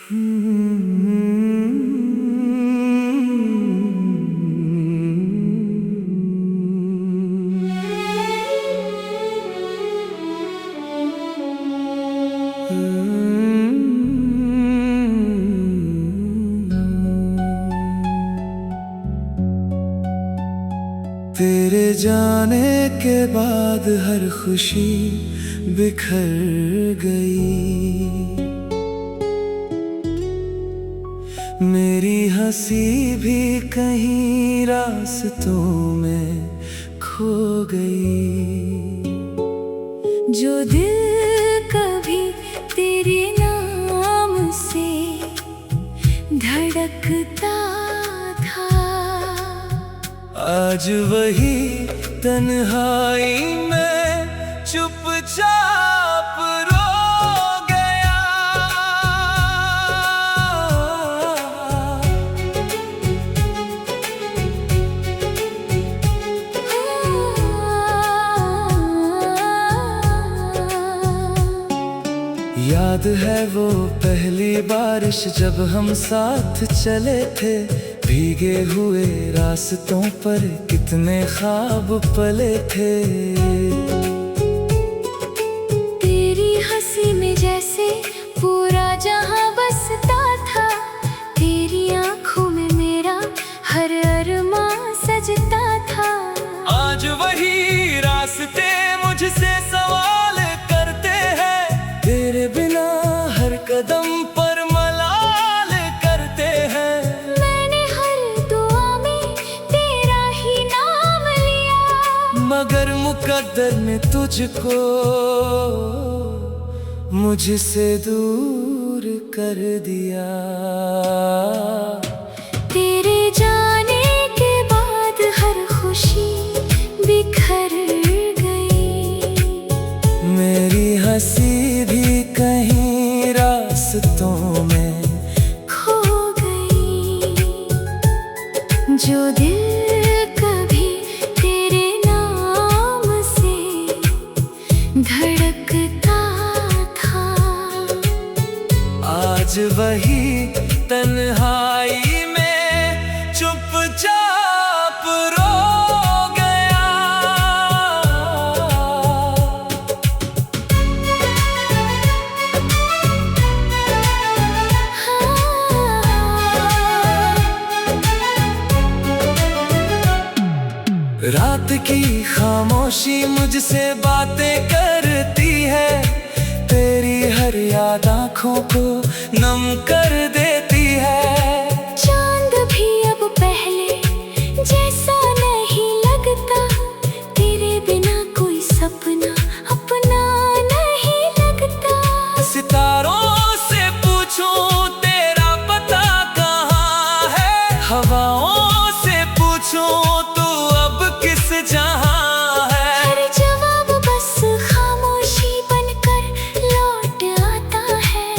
तेरे जाने के बाद हर खुशी बिखर गई, मेरी हंसी भी कहीं रास्तों में खो गई। जो दिल कभी तेरे नाम से धड़कता था, आज वही तन्हाई में चुपचाप रो गया। याद है वो पहली बारिश जब हम साथ चले थे, भीगे हुए रास्तों पर कितने ख्वाब पले थे। तेरी हंसी में जैसे पूरा जहां बसता था, तेरी आंखों में मेरा हर अरमां सजता था। आज वही रास्ते मुझसे सवाल करते हैं, तेरे बिना हर कदम पर मलाल करते हैं। मैंने हर दुआ में तेरा ही नाम लिया, मगर मुकद्दर ने तुझको मुझसे दूर कर दिया। तेरे जाने के बाद हर खुशी बिखर गई, मेरी हंसी भी कहीं रास्तों में खो गई। जो दिल कभी तेरे नाम से धड़कता था, आज वही तन्हाई में चुपचाप रो गया। रात की खामोशी मुझसे बातें करती है, तेरी हर याद आँखों को नम कर देती है। चांद भी अब पहले जैसा नहीं लगता, तेरे बिना कोई सपना अपना नहीं लगता। सितारों से पूछूं तेरा पता कहाँ है, हवाओं से पूछूं तू अब किस जहां है। हर जवाब बस खामोशी बनकर लौट आता है,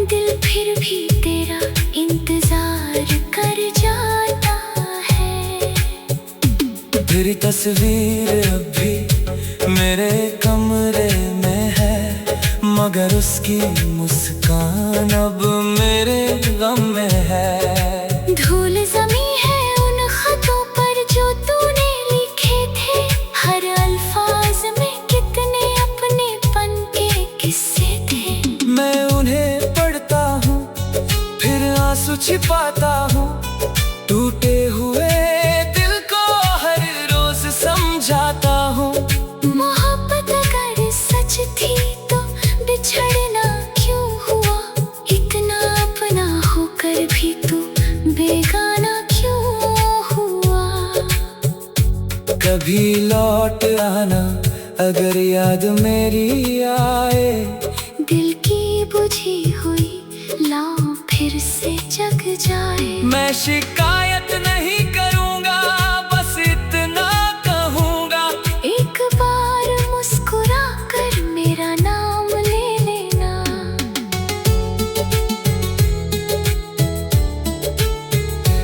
दिल फिर भी तेरा इंतजार कर जाता है। तेरी तस्वीर अब भी मेरे कमरे में है, मगर उसकी मुस्कान अब मेरे गम में है। धूल जमी है उन खतों पर जो तूने लिखे थे, हर अल्फाज में कितने अपनेपन के किस्से थे। मैं उन्हें पढ़ता हूँ फिर आंसू छिपाता हूँ, टूटे हुए दिल को हर रोज समझाता हूँ। मोहब्बत अगर सच थी तो बिछड़ना क्यों हुआ, इतना अपना होकर भी तू बेगाना क्यों हुआ। कभी लौट आना अगर याद मेरी आए, दिल की बुझी हुई लौ फिर से जग जाए। मैं शिकायत नहीं करूँगा, बस इतना कहूँगा, एक बार मुस्कुरा कर मेरा नाम ले लेना।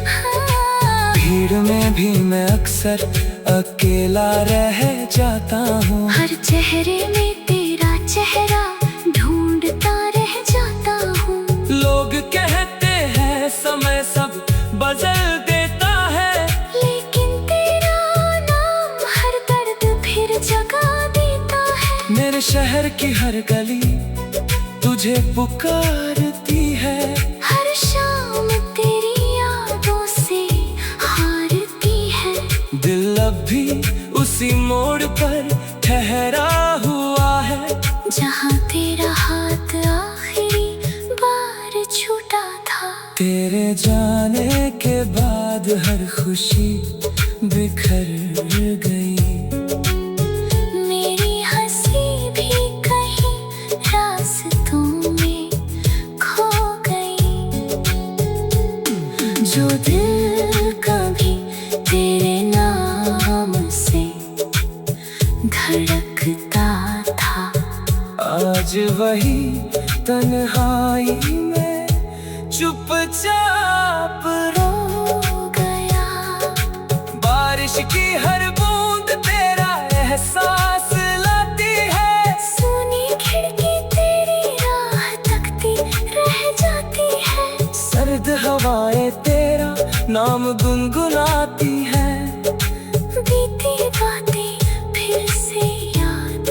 हाँ। भीड़ में भी मैं अक्सर अकेला रह जाता हूँ, हर चेहरे में तेरा चेहरा ढूंढता रह जाता हूँ। लोग कह समय सब बदल देता है, लेकिन तेरा नाम हर दर्द फिर जगा देता है। मेरे शहर की हर गली तुझे पुकारती है, हर शाम तेरी यादों से हारती है। दिल अब भी उसी मोड़ पर ठहरा हुआ है, जहाँ तेरा हाथ आखिरी बार छूटा था। तेरे जाने के बाद हर खुशी बिखर गई, मेरी हंसी भी कहीं रास्तों में खो गई। जो दिल कभी तेरे नाम से धड़कता था, आज वही तन्हाई में चुपचाप रो गया। बारिश की हर बूंद तेरा एहसास लाती है, सुनी खिड़की तेरी राह तकती रह जाती है। सर्द हवाएं तेरा नाम गुनगुनाती है, बीती बातें फिर से याद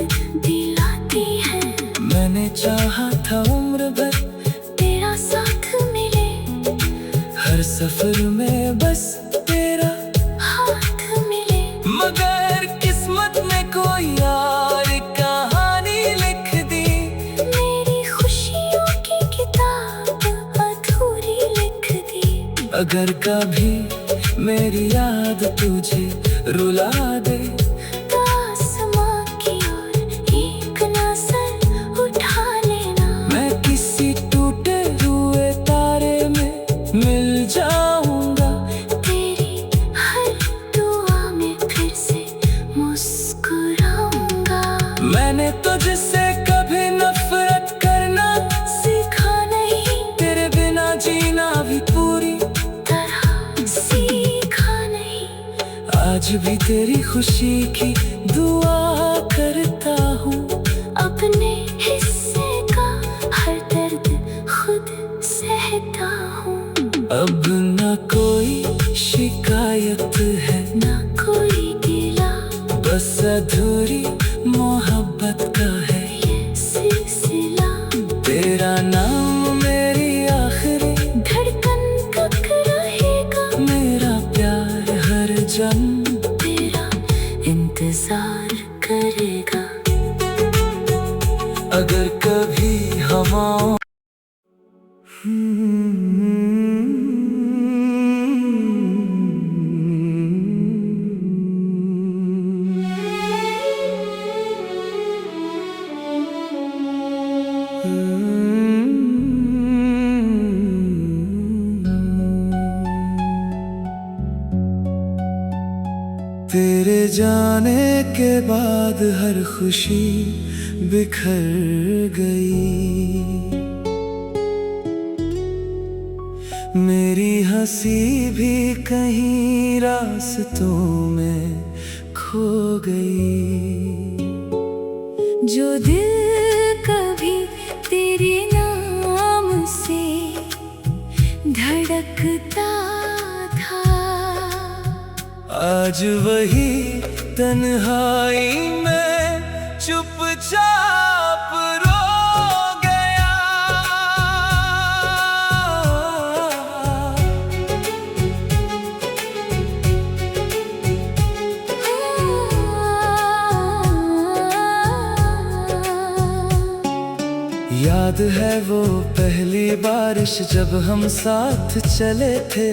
दिलाती है। मैंने चाहा था उम्र भर तेरा साथ मिले, हर सफर में बस तेरा हाथ मिले। मगर किस्मत ने कोई यार कहानी लिख दी, मेरी खुशियों की किताब अधूरी लिख दी। अगर कभी मेरी याद तुझे रुला दे, तो आसमां की ओर एक नजर उठा लेना। मैं किसी टूटे हुए तारे में मिल जाऊंगा, तेरी हर दुआ में फिर से मुस्कुराऊंगा। मैंने तुझसे कभी नफरत करना सीखा नहीं, तेरे बिना जीना भी पूरी तरह सीखा नहीं। आज भी तेरी खुशी की दुआ करता हूँ, अपने हिस्से का हर दर्द खुद सहता हूँ। अब न कोई शिकायत है, ना कोई गिला, बस अधूरी मोहब्बत का है ये सिलसिला। तेरा नाम मेरी आखिरी धड़कन तक रहेगा, मेरा प्यार हर जन्म तेरा इंतजार करेगा। अगर कभी हवाओं तेरे जाने के बाद हर खुशी बिखर गई, मेरी हंसी भी कहीं रास्तों में खो गई। जो दिल कभी तेरे नाम से धड़कता था, आज वही तन्हाई में चुपचाप रो गया। याद है वो पहली बारिश जब हम साथ चले थे,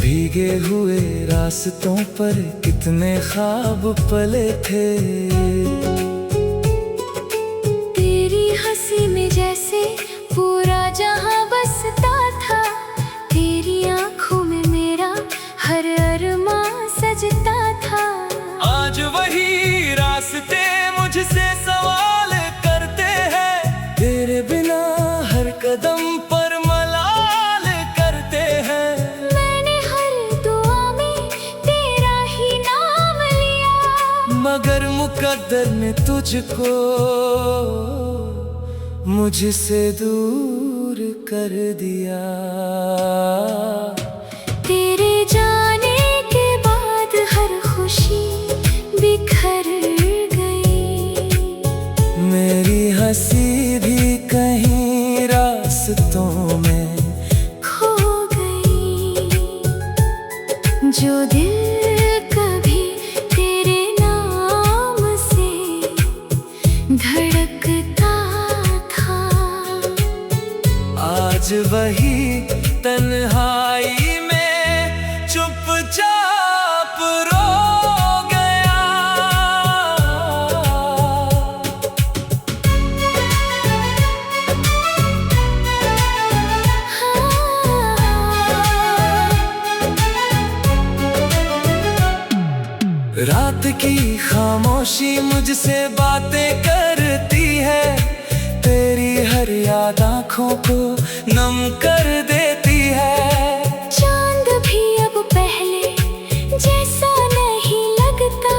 भीगे हुए रास्तों पर कितने ख्वाब पले थे। तेरी हंसी में जैसे पूरा जहां बसता था, तेरी आंखों में मेरा हर अरमां सजता था। आज वही रास्ते मुझसे सवाल करते हैं, तेरे बिना हर कदम पर मलाल करते हैं। मैंने हर दुआ में तेरा ही नाम लिया, मगर मुकद्दर ने तुझको मुझसे दूर कर दिया। तेरे जाने के बाद हर खुशी बिखर गई। मेरी हंसी भी कहीं रास्तों में खो गई। जो दिल कभी तेरे नाम से धड़कता था, आज वही तन्हाई में चुपचाप रो गया। रात की खामोशी मुझसे बातें करती है, तेरी हर याद आँखों को नम कर देती है। चांद भी अब पहले जैसा नहीं लगता,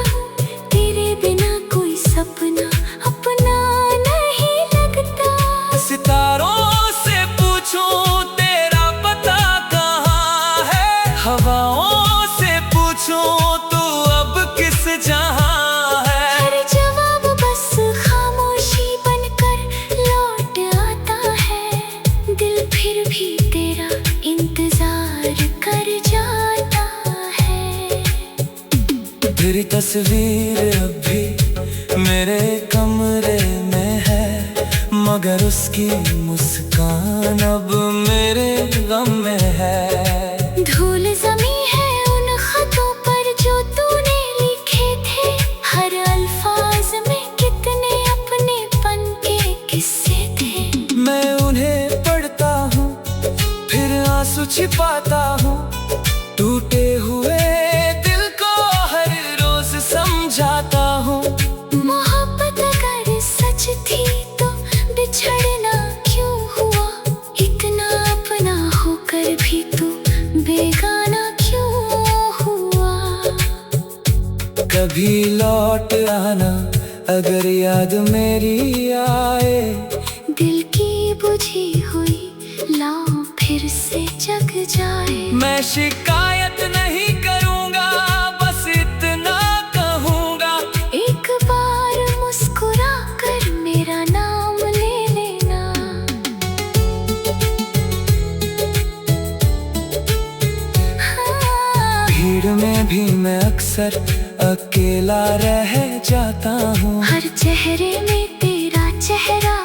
तेरे बिना कोई सपना अपना नहीं लगता। सितारों से पूछूं तेरा पता कहाँ है, हवाओं से पूछूं तू अब किस जहां है। हर जवाब बस खामोशी बनकर लौट आता है। दिल फिर भी तेरा इंतजार कर जाता है। तेरी तस्वीर अब भी मेरे कमरे में है, मगर उसकी मुस्कान अब मेरे गम में है। धूल जमी है उन खतों पर जो तूने लिखे थे, हर अल्फाज में कितने अपनेपन के किस्से थे। मैं उन्हें पढ़ता हूँ फिर आंसू छिपाता हूँ, टूटे हुए दिल को हर रोज समझाता हूँ। मोहब्बत अगर सच थी तो बिछड़ना क्यों हुआ, इतना अपना होकर भी तू बेगाना क्यों हुआ। कभी लौट आना अगर याद मेरी आए, दिल की बुझी हुई लौ फिर से जग जाए। मैं शिकायत नहीं करूँगा, बस इतना कहूँगा, एक बार मुस्कुरा कर मेरा नाम ले लेना। हाँ। भीड़ में भी मैं अक्सर अकेला रह जाता हूँ। हर चेहरे में तेरा चेहरा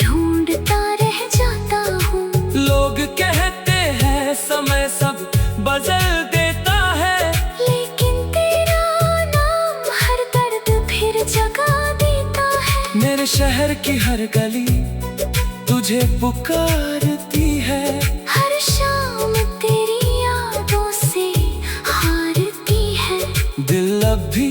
ढूंढता रह जाता हूँ। लोग कहते हैं समय सब बदल देता है, लेकिन तेरा नाम हर दर्द फिर जगा देता है। मेरे शहर की हर गली तुझे पुकारती है। हर शाम तेरी यादों से हारती है। दिल अब भी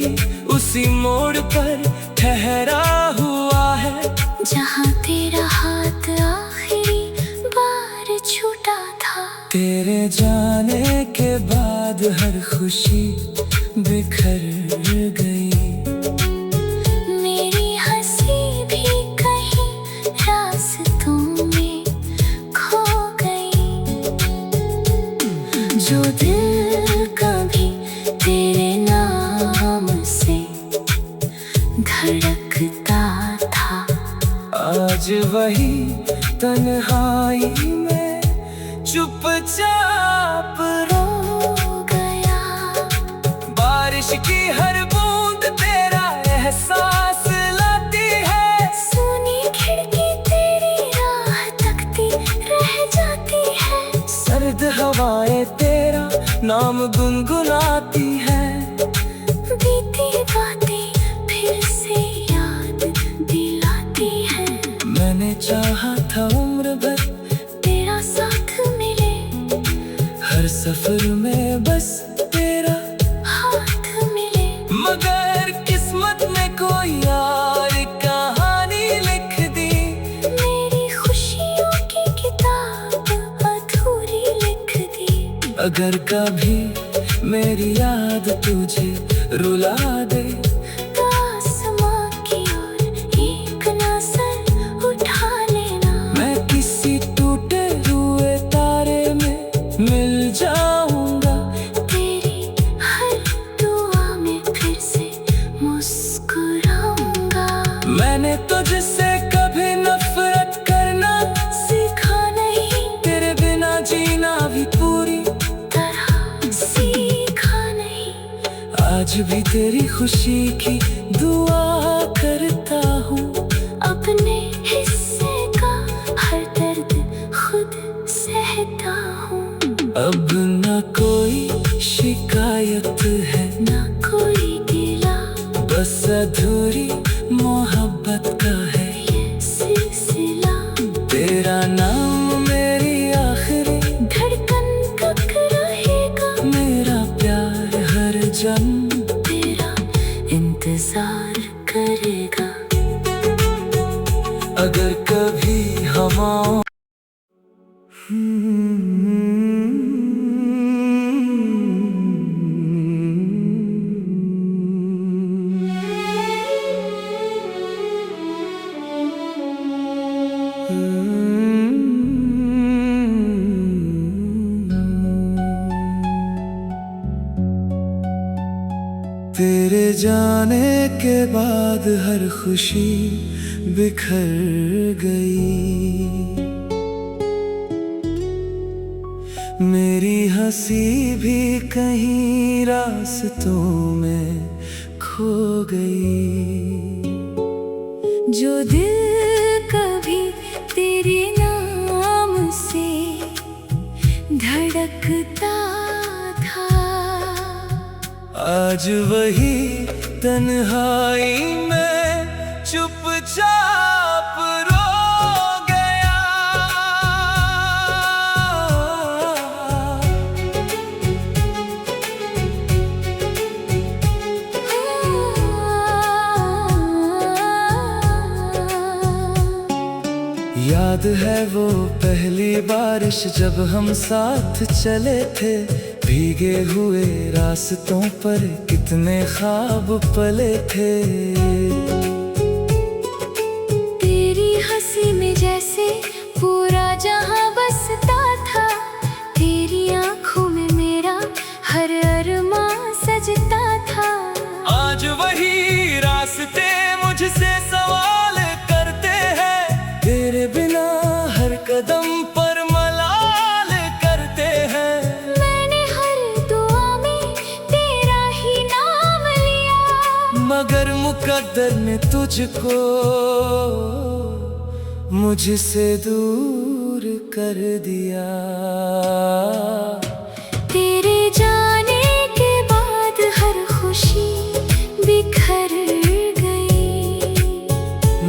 उसी मोड़ पर ठहरा हुआ है, जहाँ तेरा हाथ आखिरी बार छूटा था। तेरे जाने के बाद हर खुशी बिखर गई। मेरी हंसी भी कहीं रास्तों में खो गई। जो दिल कभी तेरे नाम से धड़कता था, आज वही तन्हाई में चुपचाप रो गया। बारिश की हर बूंद तेरा एहसास लाती है। सुनी खिड़की तेरी राह तकती रह जाती है। सर्द हवाएं तेरा नाम गुनगुनाती है। बीती बातें फिर से याद दिलाती है। मैंने चाहा था उम्र भर तेरा साथ मिले, हर सफर में बस तेरा हाथ मिले। मगर किस्मत ने कोई यार कहानी लिख दी। मेरी खुशियों की किताब अधूरी लिख दी। अगर कभी मेरी याद तुझे रुला दे, तो आसमां की ओर एक नजर उठा लेना। मैं किसी टूटे रूह भी तेरी खुशी की दुआ करता हूँ। अपने हिस्से का हर दर्द खुद सहता हूँ। अब न कोई शिकायत है ना कोई गिला, बस अधूरी मोहब्बत का है ये सिलसिला। तेरा नाम मेरी आखिरी धड़कन कब रहेगा, मेरा प्यार हर जन्म तेरा इंतजार करेगा। अगर कभी हम तेरे जाने के बाद हर खुशी बिखर गई। मेरी हंसी भी कहीं रास्तों में खो गई। जो दिल कभी तेरे नाम से धड़कता था, आज वही तन्हाई में चुपचाप रो गया। याद है वो पहली बारिश जब हम साथ चले थे, भीगे हुए रास्तों पर कितने ख्वाब पले थे। तेरी हंसी में जैसे पूरा जहां बसता था, तेरी आंखों में मेरा हर अरमां सजता था। आज वही रास्ते मुझसे सवाल करते हैं, तेरे बिना हर कदम पर मलाल करते हैं। मैंने हर दुआ में तेरा ही नाम लिया, मगर मुकद्दर ने तुझको मुझसे दूर कर दिया। तेरे जाने के बाद हर खुशी बिखर गई।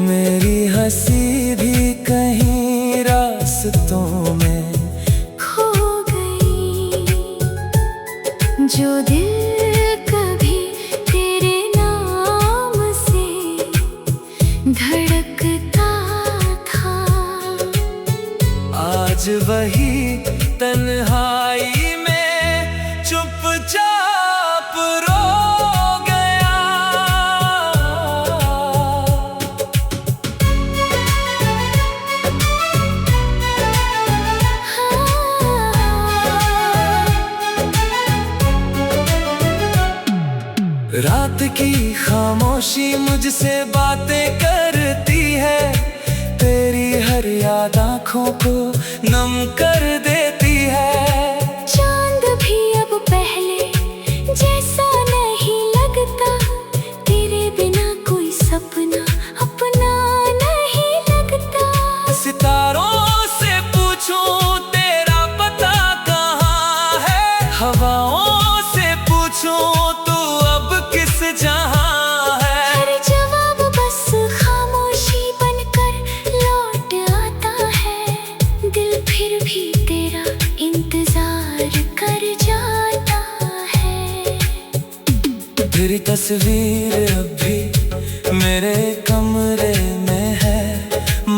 मेरी हंसी भी कहीं रास्तों में खो गई। जो दिल कभी तेरे नाम से धड़कता था, आज वही तन्हाई में चुपचाप रो गया। रात की खामोशी मुझसे बातें करती है, तेरी हर याद आँखों को नम कर देती है। चांद भी अब पहले जैसा नहीं लगता, तेरे बिना कोई सपना अपना नहीं लगता। सितारों से पूछूं तेरा पता कहाँ है, हवाओं से पूछूं तू अब किस जहां है। हर जवाब बस खामोशी बनकर लौट आता है, दिल फिर भी तेरा इंतजार कर जाता है। तेरी तस्वीर अब भी मेरे कमरे में है,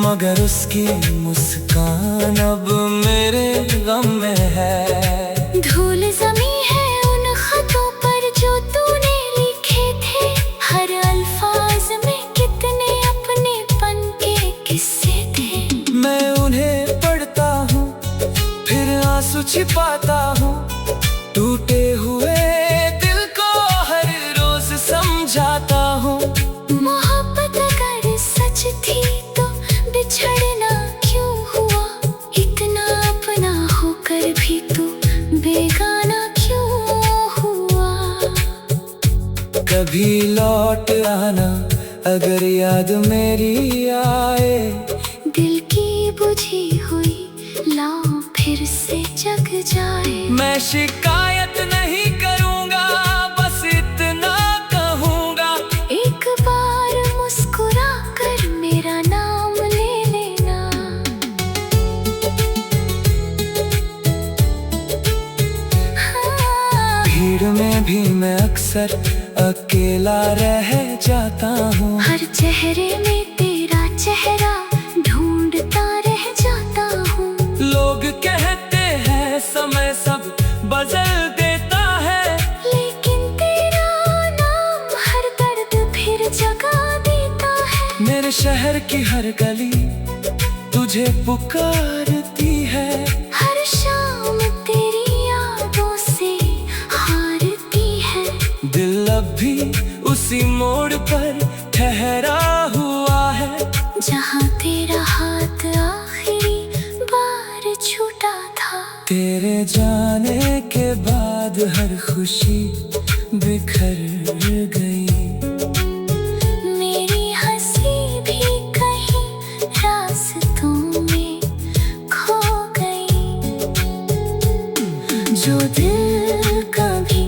मगर उसकी मुस्कान अब मेरे गम में है। धूल जमी है उन खतों पर जो तूने लिखे थे, हर अल्फाज में कितने अपनेपन के किस्से थे। मैं उन्हें पढ़ता हूँ फिर आंसू छिपाता हूँ, टूटे हुए दिल को हर रोज समझाता हूँ। मोहब्बत अगर सच थी तो बिछड़ना क्यों हुआ, इतना अपना होकर भी तू बेगाना क्यों हुआ। कभी लौट आना अगर याद मेरी आए। दिल की बुझी हुई लाओ फिर से जग जाए। मैं शिकायत नहीं करूँगा, बस इतना कहूँगा, एक बार मुस्कुरा कर मेरा नाम ले लेना। हाँ। भीड़ में भी मैं अक्सर अकेला रह जाता हूँ। हर चेहरे में तेरा चेहरा ढूंढता रह जाता हूँ। लोग कहते हैं समय सब बदल देता है, लेकिन तेरा नाम हर दर्द फिर जगा देता है। मेरे शहर की हर गली तुझे पुकारती है। हर शाम तेरी यादों से हारती है। दिल अब भी उसी मोड़ पर ठहरा हुआ है, जहाँ तेरा हाथ आखिरी बार छूटा था। तेरे जाने के बाद हर खुशी बिखर गई। मेरी हंसी भी कहीं रास्तों में खो गई। जो दिल कभी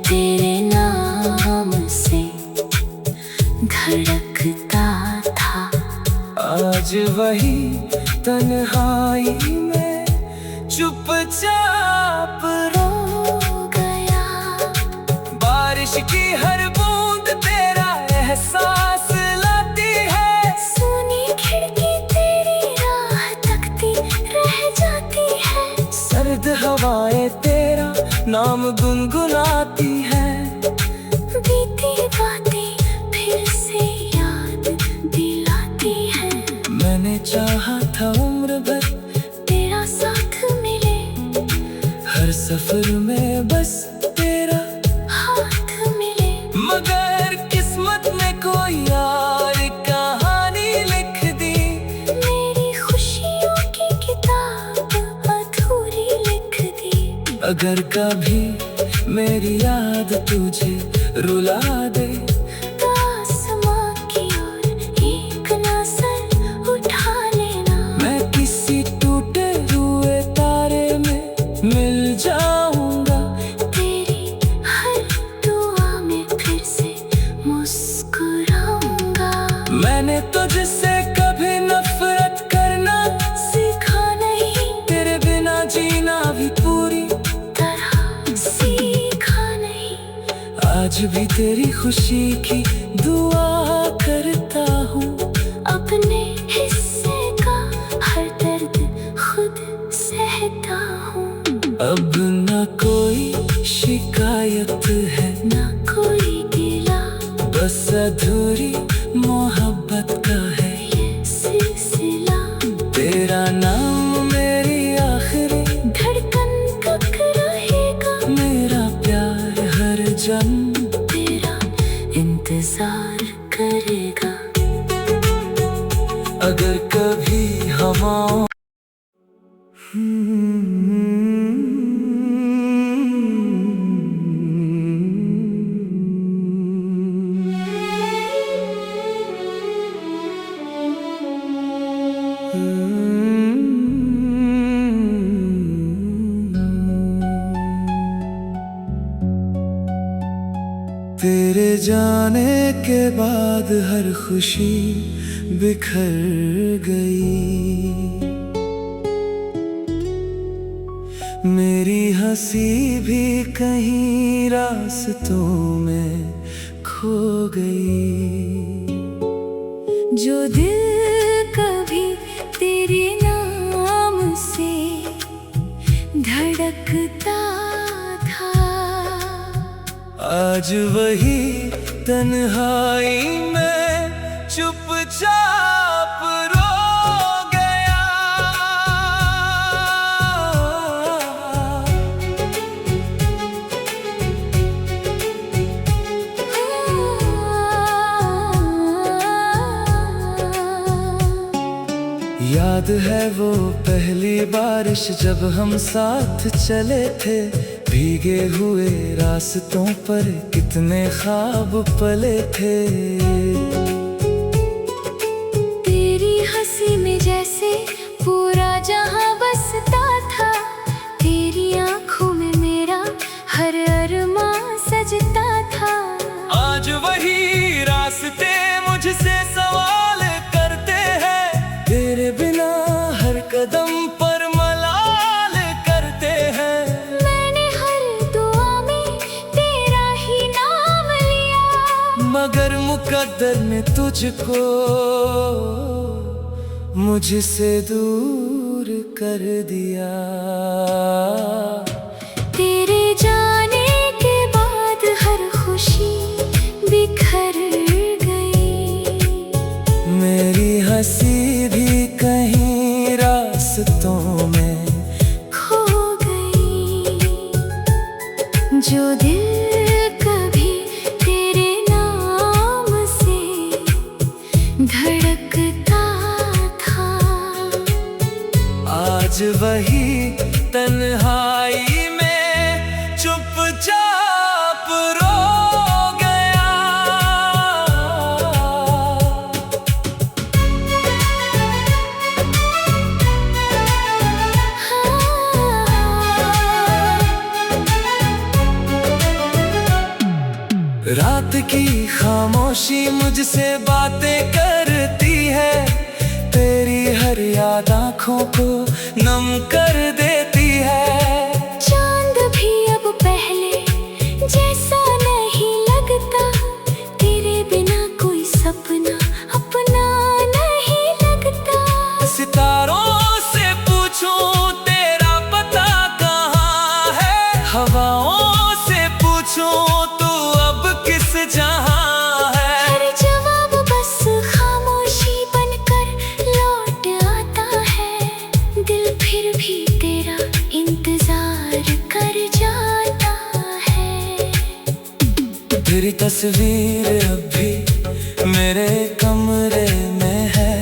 तेरे नाम से धड़कता था, आज वही तन्हाई में चुपचाप रो गया। बारिश की हर बूंद तेरा एहसास लाती है। सुनी खिड़की तेरी राह तकती रह जाती है। सर्द हवाएं तेरा नाम गुनगुनाती है। बीती बातें फिर से याद दिलाती है। मैंने चाहा था उम्र भर तेरा साथ मिले, हर सफर में बस तेरा हाथ मिले। मगर किस्मत ने कोई और कहानी लिख दी। मेरी खुशियों की किताब अधूरी लिख दी। अगर कभी मेरी याद तुझे रुला दे, तो आसमां की ओर एक नजर उठा लेना। मैं किसी टूटे हुए तारे में मिल जाऊंगा। तेरी हर दुआ में फिर से मुस्कुराऊंगा। मैंने तुझसे कभी नफरत करना सीखा नहीं, तेरे बिना जीना भी पूरी तरह सीखा नहीं। आज भी तेरी खुशी की दुआ करता हूँ। अपने हिस्से का हर दर्द खुद सहता हूँ। अब न कोई शिकायत है, ना कोई गिला, बस अधूरी मोहब्बत का है ये सिलसिला। तेरा नाम मेरी आखिरी धड़कन तक रहेगा। मेरा प्यार हर जन्म तेरा इंतजार करेगा। अगर कभी हवाओं तेरे जाने के बाद हर खुशी बिखर गई। मेरी हंसी भी कहीं रास्तों में खो गई। जो दिल कभी तेरे नाम से धड़कता था, आज वही तन्हाई में चुपचाप रो गया। याद है वो पहली बारिश जब हम साथ चले थे, भीगे हुए रास्तों पर कितने ख्वाब पले थे। तेरी हंसी में जैसे पूरा जहां बसता था, तेरी आंखों में मेरा हर अरमां सजता था। आज वही रास्ते मुझसे सवाल करते हैं, तेरे बिना हर कदम पर मलाल करते हैं। मैंने हर दुआ में तेरा ही नाम लिया, मगर मुकद्दर ने तुझको मुझसे दूर कर दिया। तेरे जाने के बाद हर खुशी बिखर गई, मेरी हंसी भी कहीं रास्तों में खो गई। जो दिल कभी तेरे नाम से धड़कता था, आज वही तन्हाई में चुपचाप रो गया। रात की खामोशी मुझसे बातें करती है, तेरी हर याद आँखों को नम कर देती है। चांद भी अब पहले जैसा नहीं लगता, तेरे बिना कोई सपना अपना नहीं लगता। सितारों से पूछूं तेरा पता कहाँ है, हवाओं से पूछूं तू अब किस जहां है। हर जवाब बस खामोशी बनकर लौट आता है, दिल फिर भी तेरा इंतजार कर जाता है। तेरी तस्वीर अब भी मेरे कमरे में है,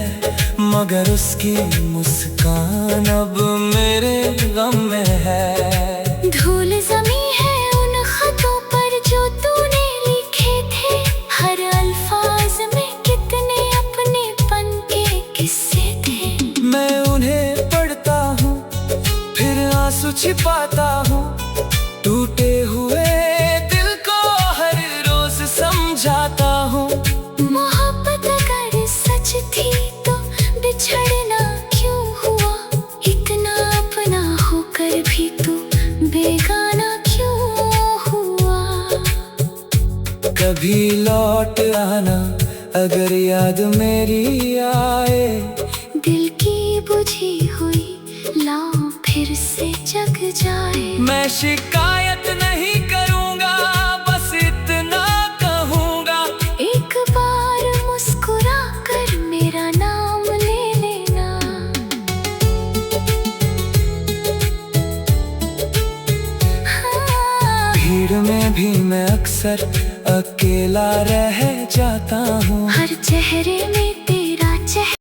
मगर उसकी मुस्कान अब मेरे गम में है। धूल जमी है उन खतों पर जो तूने लिखे थे, हर अल्फाज में कितने अपनेपन के किस्से थे। मैं उन्हें पढ़ता हूँ फिर आंसू छिपाता हूँ, टूटे हुए दिल को हर रोज समझाता हूँ। मोहब्बत अगर सच थी तो बिछड़ना क्यों हुआ, इतना अपना होकर भी तू बेगाना क्यों हुआ। कभी लौट आना अगर याद मेरी आए, दिल की बुझी हुई लौ फिर से जग जाए। मैं शिकायत नहीं करूँगा, बस इतना कहूँगा, एक बार मुस्कुरा कर मेरा नाम ले लेना। हाँ, भीड़ में भी मैं अक्सर अकेला रह जाता हूँ। हर चेहरे में तेरा चेहरा